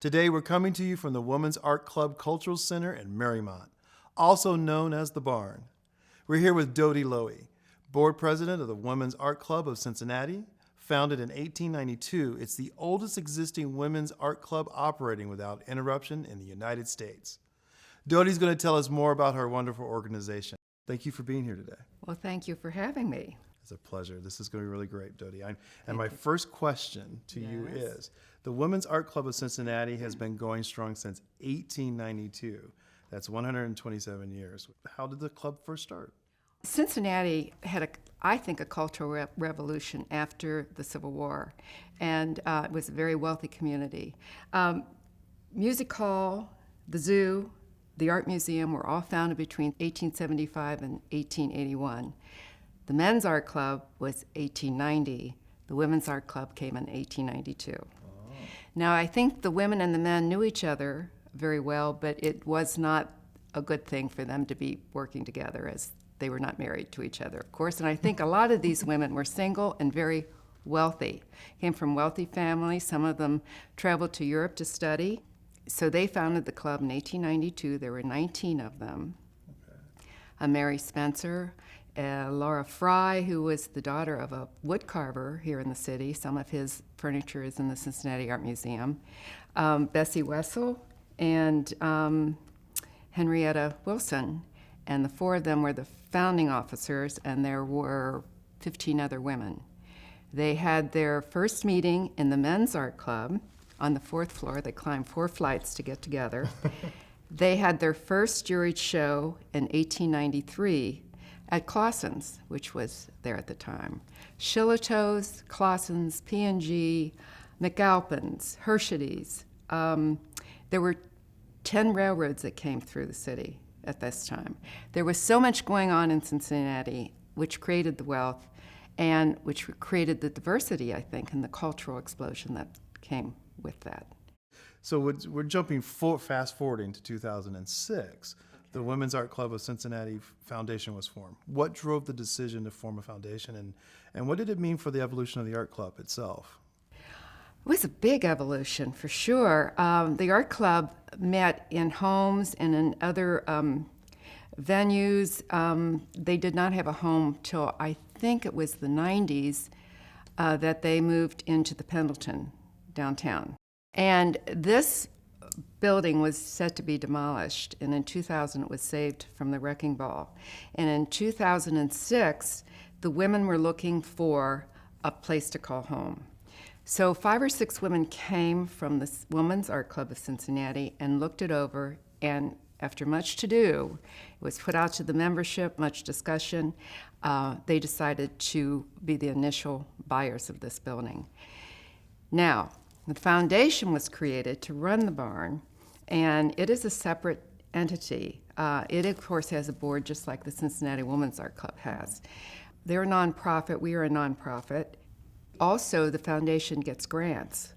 Today we're coming to you from the Women's Art Club Cultural Center in Mariemont, also known as The Barn. We're here with Dodie Loewe, board president of the Women's Art Club of Cincinnati. Founded in 1892, it's the oldest existing women's art club operating without interruption in the United States. Dodie's going to tell us more about her wonderful organization. Thank you for being here today. Well, thank you for having me. It's a pleasure. This is going to be really great, Dodie. And my first question to you Yes. is, the Women's Art Club of Cincinnati has been going strong since 1892. That's 127 years. How did the club first start? Cincinnati had, I think, a cultural revolution after the Civil War, and it was a very wealthy community. Music Hall, the zoo, the Art Museum were all founded between 1875 and 1881. The Men's Art Club was 1890. The Women's Art Club came in 1892. Now, I think the women and the men knew each other very well, but it was not a good thing for them to be working together, as they were not married to each other, of course. And I think a lot of these women were single and very wealthy, came from wealthy families. Some of them traveled to Europe to study. So they founded the club in 1892. There were 19 of them. Okay. Mary Spencer, Laura Fry, who was the daughter of a wood carver here in the city. Some of his furniture is in the Cincinnati Art Museum. Bessie Wessel and Henrietta Wilson. And the four of them were the founding officers, and there were 15 other women. They had their first meeting in the Men's Art Club on the 4th floor. They climbed 4 flights to get together. They had their first juried show in 1893 at Clausen's, which was there at the time. Shillitoe's, Clausen's, P&G, McAlpin's, Hershides. There were 10 railroads that came through the city at this time. There was so much going on in Cincinnati, which created the wealth and which created the diversity, I think, and the cultural explosion that came with that. So we're jumping fast forwarding to 2006. The Women's Art Club of Cincinnati Foundation was formed. What drove the decision to form a foundation, and what did it mean for the evolution of the art club itself? It was a big evolution, for sure. The art club met in homes and in other venues. They did not have a home till I think it was the 90s that they moved into the Pendleton downtown. And this building was set to be demolished, and in 2000 it was saved from the wrecking ball. And in 2006, the women were looking for a place to call home. So 5 or 6 women came from the Women's Art Club of Cincinnati and looked it over, and after much to-do, it was put out to the membership, much discussion, they decided to be the initial buyers of this building. Now, the foundation was created to run the barn, and it is a separate entity. It, of course, has a board just like the Cincinnati Women's Art Club has. They're a nonprofit. We are a nonprofit. Also, the foundation gets grants,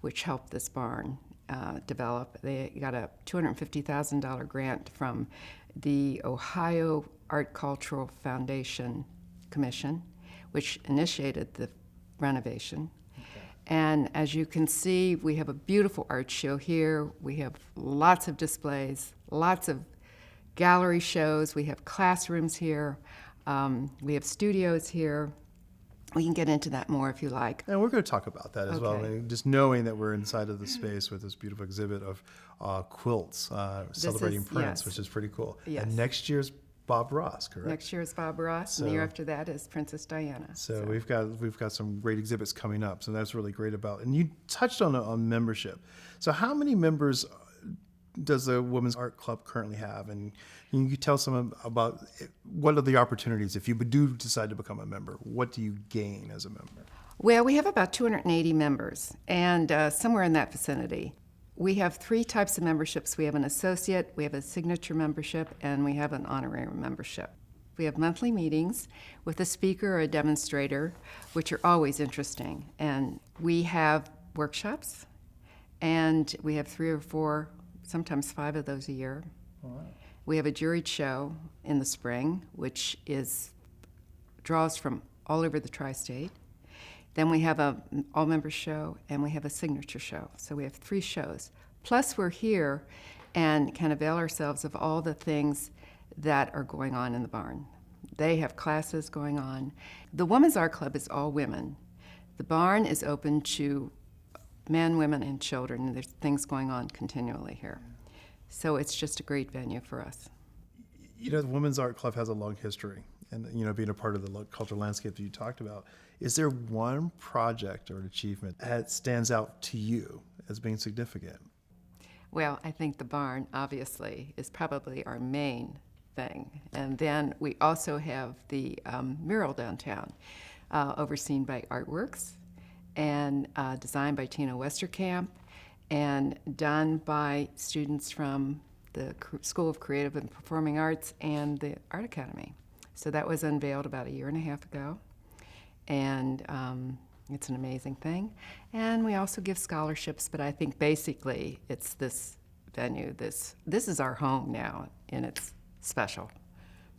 which help this barn develop. They got a $250,000 grant from the Ohio Art Cultural Foundation Commission, which initiated the renovation. And as you can see, we have a beautiful art show here. We have lots of displays, lots of gallery shows. We have classrooms here. We have studios here. We can get into that more if you like. And we're going to talk about that as well. I mean, just knowing that we're inside of the space with this beautiful exhibit of quilts celebrating Prince, which is pretty cool. Yes. And next year's Bob Ross, correct? Next year is Bob Ross, and the year after that is Princess Diana. So we've got some great exhibits coming up. So that's really great about. And you touched on membership. So how many members does the Women's Art Club currently have? And can you tell some about what are the opportunities if you do decide to become a member? What do you gain as a member? Well, we have about 280 members, and somewhere in that vicinity. We have 3 types of memberships. We have an associate, we have a signature membership, and we have an honorary membership. We have monthly meetings with a speaker or a demonstrator, which are always interesting. And we have workshops, and we have 3 or 4, sometimes 5 of those a year. Wow. We have a juried show in the spring, which draws from all over the tri-state. Then we have an all-member show, and we have a signature show. So we have 3 shows. Plus, we're here and can avail ourselves of all the things that are going on in the barn. They have classes going on. The Women's Art Club is all women. The barn is open to men, women, and children, and there's things going on continually here. So it's just a great venue for us. You know, the Women's Art Club has a long history, and you know, being a part of the cultural landscape that you talked about. Is there one project or an achievement that stands out to you as being significant? Well, I think the barn, obviously, is probably our main thing. And then we also have the mural downtown, overseen by Artworks and designed by Tina Westerkamp and done by students from the School of Creative and Performing Arts and the Art Academy. So that was unveiled about a year and a half ago. And it's an amazing thing. And we also give scholarships, but I think basically it's this venue. This is our home now, and it's special.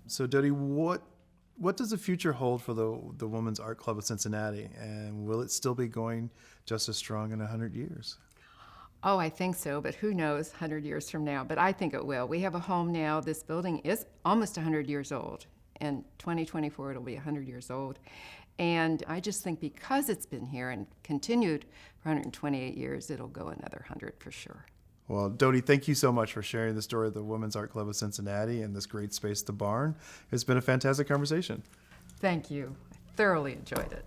So, Dodie, what does the future hold for the Women's Art Club of Cincinnati, and will it still be going just as strong in 100 years? Oh, I think so, but who knows 100 years from now, but I think it will. We have a home now. This building is almost 100 years old. In 2024, it'll be 100 years old. And I just think because it's been here and continued for 128 years, it'll go another 100 for sure. Well, Dodie, thank you so much for sharing the story of the Women's Art Club of Cincinnati and this great space, the barn. It's been a fantastic conversation. Thank you. I thoroughly enjoyed it.